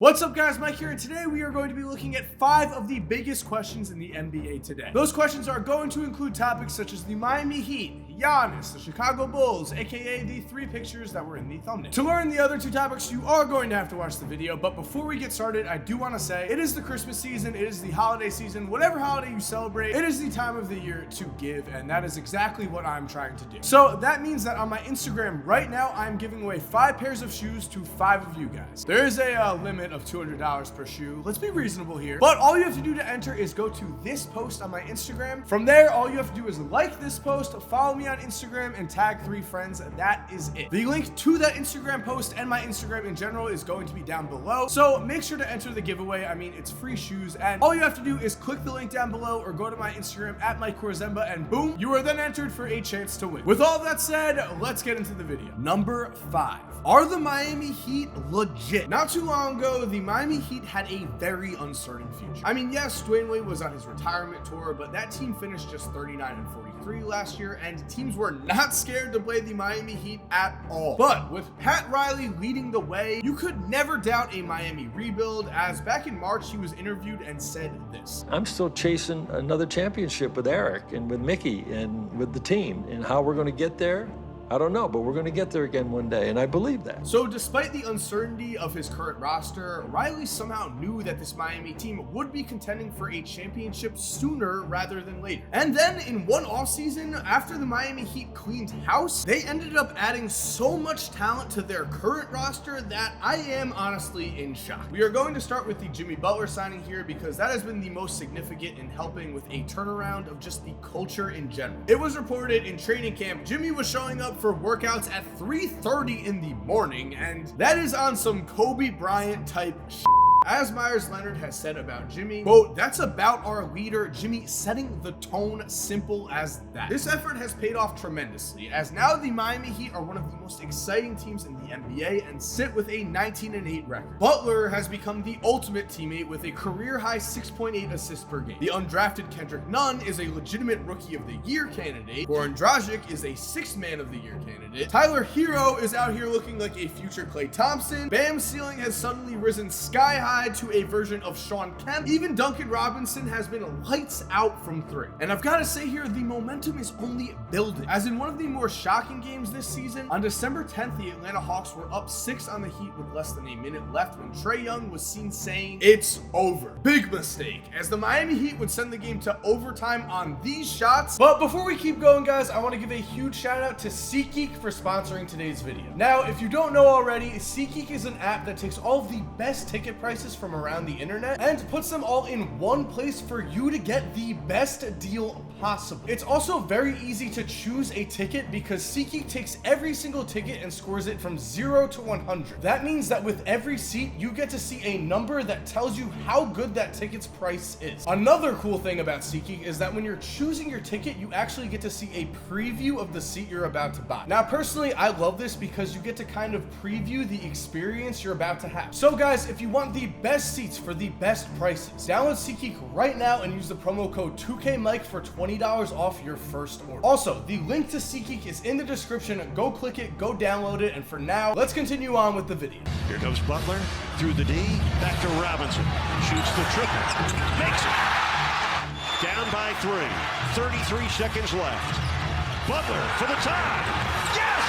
What's up guys, Mike here, and today we are going to be looking at 5 of the biggest questions in the NBA today. Those questions are going to include topics such as the Miami Heat, Giannis, the Chicago Bulls, aka the 3 pictures that were in the thumbnail. To learn the other 2 topics, you are going to have to watch the video, but before we get started, I do want to say it is the Christmas season, it is the holiday season, whatever holiday you celebrate, it is the time of the year to give, and that is exactly what I'm trying to do. So that means that on my Instagram right now, I'm giving away 5 pairs of shoes to 5 of you guys. There is a limit of $200 per shoe. Let's be reasonable here. But all you have to do to enter is go to this post on my Instagram. From there, all you have to do is like this post, follow me on Instagram, and tag 3 friends. That is it. The link to that Instagram post and my Instagram in general is going to be down below. So make sure to enter the giveaway. I mean, it's free shoes, and all you have to do is click the link down below or go to my Instagram at Korzemba, and boom, you are then entered for a chance to win. With all that said, let's get into the video. Number 5. Are the Miami Heat legit? Not too long ago, the Miami Heat had a very uncertain future. I mean, yes, Dwayne Wade was on his retirement tour, but that team finished just 39-43 last year, and teams were not scared to play the Miami Heat at all. But with Pat Riley leading the way, you could never doubt a Miami rebuild, as back in March, he was interviewed and said this. I'm still chasing another championship with Eric and with Mickey and with the team, and how we're going to get there, I don't know, but we're going to get there again one day, and I believe that. So despite the uncertainty of his current roster, Riley somehow knew that this Miami team would be contending for a championship sooner rather than later. And then in one offseason, after the Miami Heat cleaned house, they ended up adding so much talent to their current roster that I am honestly in shock. We are going to start with the Jimmy Butler signing here because that has been the most significant in helping with a turnaround of just the culture in general. It was reported in training camp, Jimmy was showing up for workouts at 3:30 in the morning, and that is on some Kobe Bryant type shit. As Myers Leonard has said about Jimmy, quote, "That's about our leader, Jimmy, setting the tone, simple as that." This effort has paid off tremendously, as now the Miami Heat are one of the most exciting teams in the NBA and sit with a 19-8 record. Butler has become the ultimate teammate with a career-high 6.8 assists per game. The undrafted Kendrick Nunn is a legitimate Rookie of the Year candidate. Goran Dragic is a 6th Man of the Year candidate. Tyler Hero is out here looking like a future Klay Thompson. Bam's ceiling has suddenly risen sky high to a version of Shawn Kemp. Even Duncan Robinson has been lights out from 3. And I've got to say here, the momentum is only building. As in one of the more shocking games this season, on December 10th, the Atlanta Hawks were up 6 on the Heat with less than a minute left when Trae Young was seen saying, "It's over." Big mistake, as the Miami Heat would send the game to overtime on these shots. But before we keep going, guys, I want to give a huge shout out to SeatGeek for sponsoring today's video. Now, if you don't know already, SeatGeek is an app that takes all of the best ticket prices from around the internet and puts them all in one place for you to get the best deal possible. It's also very easy to choose a ticket because SeatGeek takes every single ticket and scores it from 0 to 100. That means that with every seat, you get to see a number that tells you how good that ticket's price is. Another cool thing about SeatGeek is that when you're choosing your ticket, you actually get to see a preview of the seat you're about to buy. Now, personally, I love this because you get to kind of preview the experience you're about to have. So guys, if you want the best seats for the best prices, download SeatGeek right now and use the promo code 2KMike for $20 off your first order. Also, the link to SeatGeek is in the description. Go click it, go download it, and for now, let's continue on with the video. Here goes Butler through the D, back to Robinson, shoots the triple, makes it. Down by 3, 33 seconds left. Butler for the tie. Yes!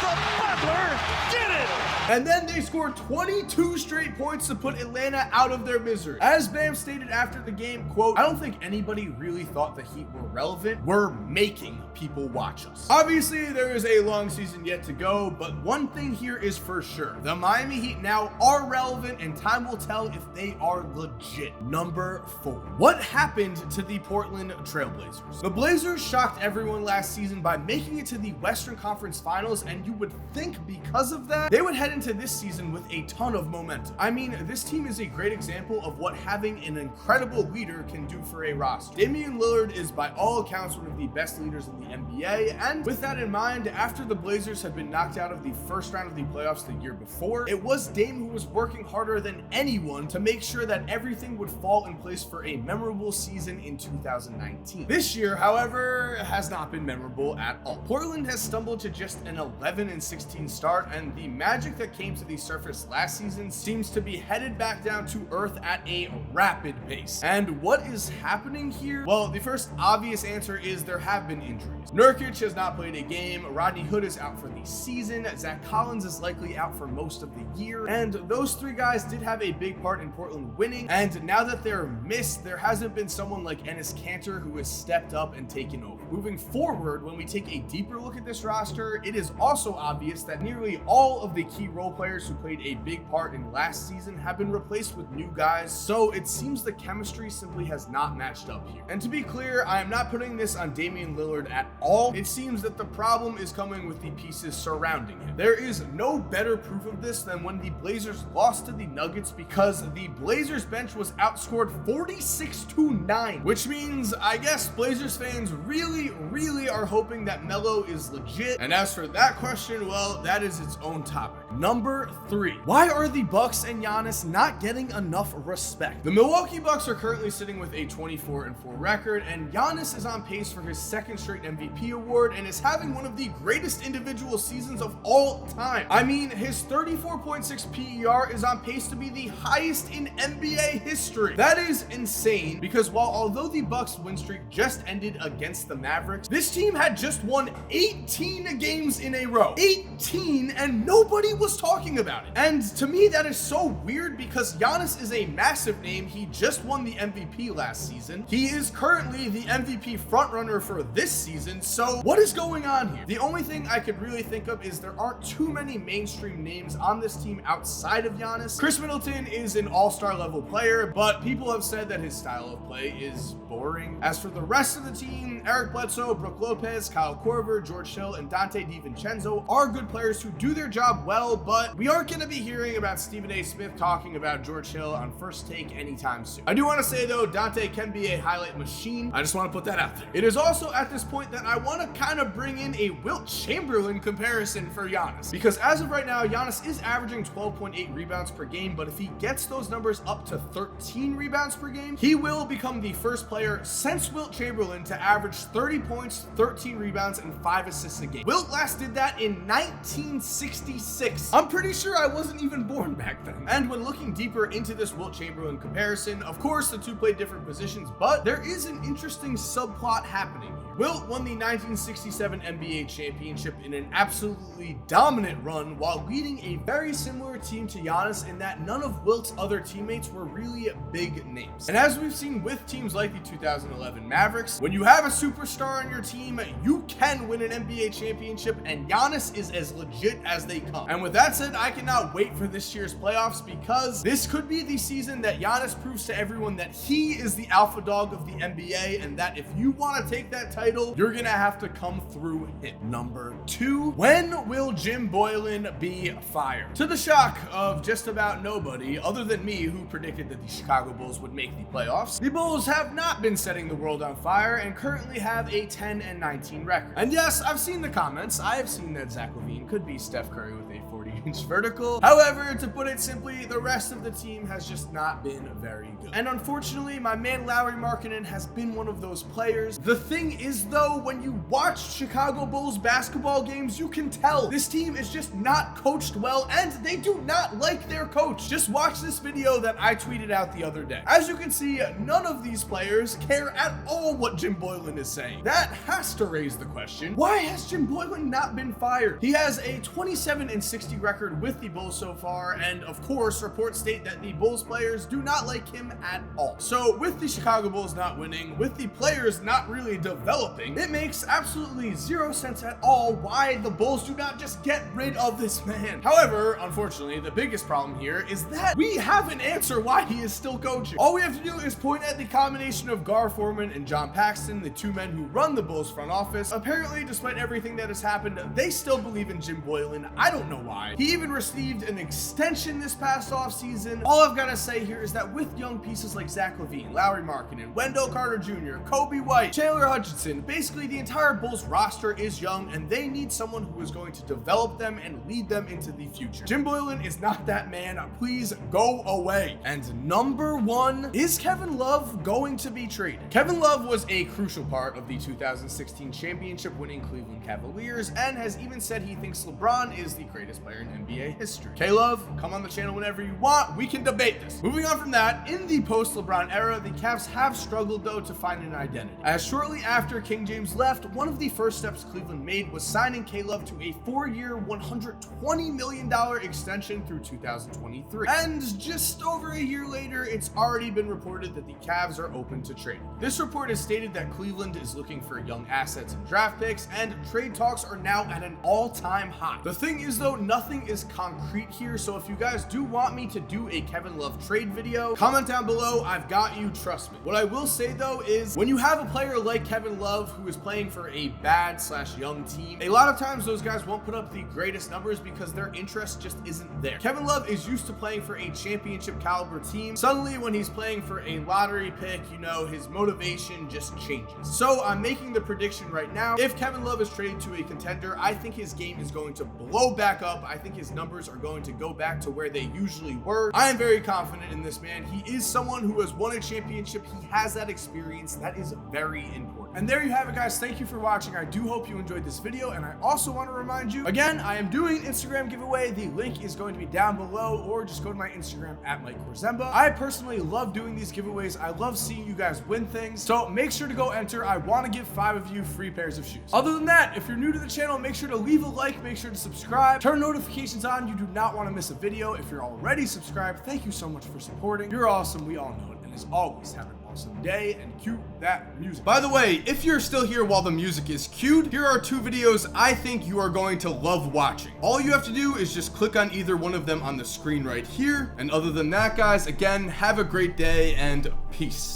The Butler did it! And then they scored 22 straight points to put Atlanta out of their misery. As Bam stated after the game, quote, "I don't think anybody really thought the Heat were relevant. We're making people watch us." Obviously, there is a long season yet to go, but one thing here is for sure. The Miami Heat now are relevant, and time will tell if they are legit. Number 4. What happened to the Portland Trailblazers? The Blazers shocked everyone last season by making it to the Western Conference Finals, and you would think because of that, they would head into this season with a ton of momentum. I mean, this team is a great example of what having an incredible leader can do for a roster. Damian Lillard is by all accounts one of the best leaders in the NBA, and with that in mind, after the Blazers had been knocked out of the first round of the playoffs the year before, it was Dame who was working harder than anyone to make sure that everything would fall in place for a memorable season in 2019. This year, however, has not been memorable at all. Portland has stumbled to just an 11-16 2015 start, and the magic that came to the surface last season seems to be headed back down to earth at a rapid pace. And what is happening here? Well, the first obvious answer is there have been injuries. Nurkic has not played a game, Rodney Hood is out for the season, Zach Collins is likely out for most of the year, and those three guys did have a big part in Portland winning, and now that they're missed, there hasn't been someone like Enes Kanter who has stepped up and taken over. Moving forward, when we take a deeper look at this roster, it is also obvious that nearly all of the key role players who played a big part in last season have been replaced with new guys, so it seems the chemistry simply has not matched up here. And to be clear, I am not putting this on Damian Lillard at all. It seems that the problem is coming with the pieces surrounding him. There is no better proof of this than when the Blazers lost to the Nuggets, because the Blazers bench was outscored 46-9, which means I guess Blazers fans really are hoping that Melo is legit. And as for that question, well, that is its own topic. Number 3. Why are the Bucks and Giannis not getting enough respect? The Milwaukee Bucks are currently sitting with a 24-4 record, and Giannis is on pace for his second straight MVP award and is having one of the greatest individual seasons of all time. I mean, his 34.6 PER is on pace to be the highest in NBA history. That is insane, because although the Bucks win streak just ended against the Mavericks, this team had just won 18 games in a row. 18, and nobody was talking about it. And to me, that is so weird, because Giannis is a massive name. He just won the MVP last season. He is currently the MVP frontrunner for this season. So what is going on here? The only thing I could really think of is there aren't too many mainstream names on this team outside of Giannis. Chris Middleton is an all-star level player, but people have said that his style of play is boring. As for the rest of the team, Eric Bledsoe, Brook Lopez, Kyle Korver, George Hill, and Dante DiVincenzo are good players who do their job well, but we aren't going to be hearing about Stephen A. Smith talking about George Hill on First Take anytime soon. I do want to say though, Dante can be a highlight machine. I just want to put that out there. It is also at this point that I want to kind of bring in a Wilt Chamberlain comparison for Giannis, because as of right now, Giannis is averaging 12.8 rebounds per game, but if he gets those numbers up to 13 rebounds per game, he will become the first player since Wilt Chamberlain to average 30 points, 13 rebounds, and 5 assists a game. Wilt last did that in 1966. I'm pretty sure I wasn't even born back then. And when looking deeper into this Wilt Chamberlain comparison, of course the two play different positions, but there is an interesting subplot happening here. Wilt won the 1967 NBA championship in an absolutely dominant run while leading a very similar team to Giannis in that none of Wilt's other teammates were really big names. And as we've seen with teams like the 2011 Mavericks, when you have a superstar on your team, you can win an NBA championship, and Giannis is as legit as they come. And with that said, I cannot wait for this year's playoffs, because this could be the season that Giannis proves to everyone that he is the alpha dog of the NBA, and that if you want to take that title, you're gonna have to come through him. Number 2, when will Jim Boylen be fired? To the shock of just about nobody, other than me, who predicted that the Chicago Bulls would make the playoffs, the Bulls have not been setting the world on fire and currently have a 10-19 record. And yes, I've seen the comments. I have seen that Zach LaVine could be Steph Curry with a 40-inch vertical. However, to put it simply, the rest of the team has just not been very good. And unfortunately, my man Lauri Markkanen has been one of those players. The thing is though, when you watch Chicago Bulls basketball games, you can tell this team is just not coached well, and they do not like their coach. Just watch this video that I tweeted out the other day. As you can see, none of these players care at all what Jim Boylen is saying. That has to raise the question, why has Jim Boylen not been fired? He has a 27-60 record with the Bulls so far, and of course, reports state that the Bulls players do not like him at all. So with the Chicago Bulls not winning, with the players not really developing, it makes absolutely zero sense at all why the Bulls do not just get rid of this man. However, unfortunately, the biggest problem here is that we have an answer why he is still coaching. All we have to do is point at the combination of Gar Forman and John Paxson, the two men who run the Bulls front office. Apparently, despite everything that has happened, they still believe in Jim Boylen. I don't know why. He He even received an extension this past offseason. All I've got to say here is that with young pieces like Zach LaVine, Lauri Markkanen, Wendell Carter Jr., Kobe White, Taylor Hutchinson, basically the entire Bulls roster is young, and they need someone who is going to develop them and lead them into the future. Jim Boylen is not that man. Please go away. And number one, is Kevin Love going to be traded? Kevin Love was a crucial part of the 2016 championship winning Cleveland Cavaliers and has even said he thinks LeBron is the greatest player in NBA history. K-Love, come on the channel whenever you want. We can debate this. Moving on from that, in the post-LeBron era, the Cavs have struggled though to find an identity. As shortly after King James left, one of the first steps Cleveland made was signing K-Love to a 4-year, $120 million extension through 2023. And just over a year later, it's already been reported that the Cavs are open to trading. This report has stated that Cleveland is looking for young assets and draft picks, and trade talks are now at an all-time high. The thing is though, nothing is concrete here, so if you guys do want me to do a Kevin Love trade video, comment down below. I've got you, trust me. What I will say though is, when you have a player like Kevin Love who is playing for a bad/young team, a lot of times those guys won't put up the greatest numbers because their interest just isn't there. Kevin Love is used to playing for a championship caliber team. Suddenly when he's playing for a lottery pick, you know, his motivation just changes. So I'm making the prediction right now, if Kevin Love is traded to a contender, I think his game is going to blow back up. I think his numbers are going to go back to where they usually were. I am very confident in this man. He is someone who has won a championship. He has that experience. That is very important. And there you have it, guys. Thank you for watching. I do hope you enjoyed this video, and I also want to remind you, again, I am doing an Instagram giveaway. The link is going to be down below, or just go to my Instagram at Korzemba. I personally love doing these giveaways. I love seeing you guys win things, so make sure to go enter. I want to give 5 of you free pairs of shoes. Other than that, if you're new to the channel, make sure to leave a like, make sure to subscribe, turn notifications on. You do not want to miss a video. If you're already subscribed, thank you so much for supporting. You're awesome. We all know it. And as always, have an awesome day, and cue that music. By the way, if you're still here while the music is cued, here are 2 videos I think you are going to love watching. All you have to do is just click on either one of them on the screen right here. And other than that, guys, again, have a great day and peace.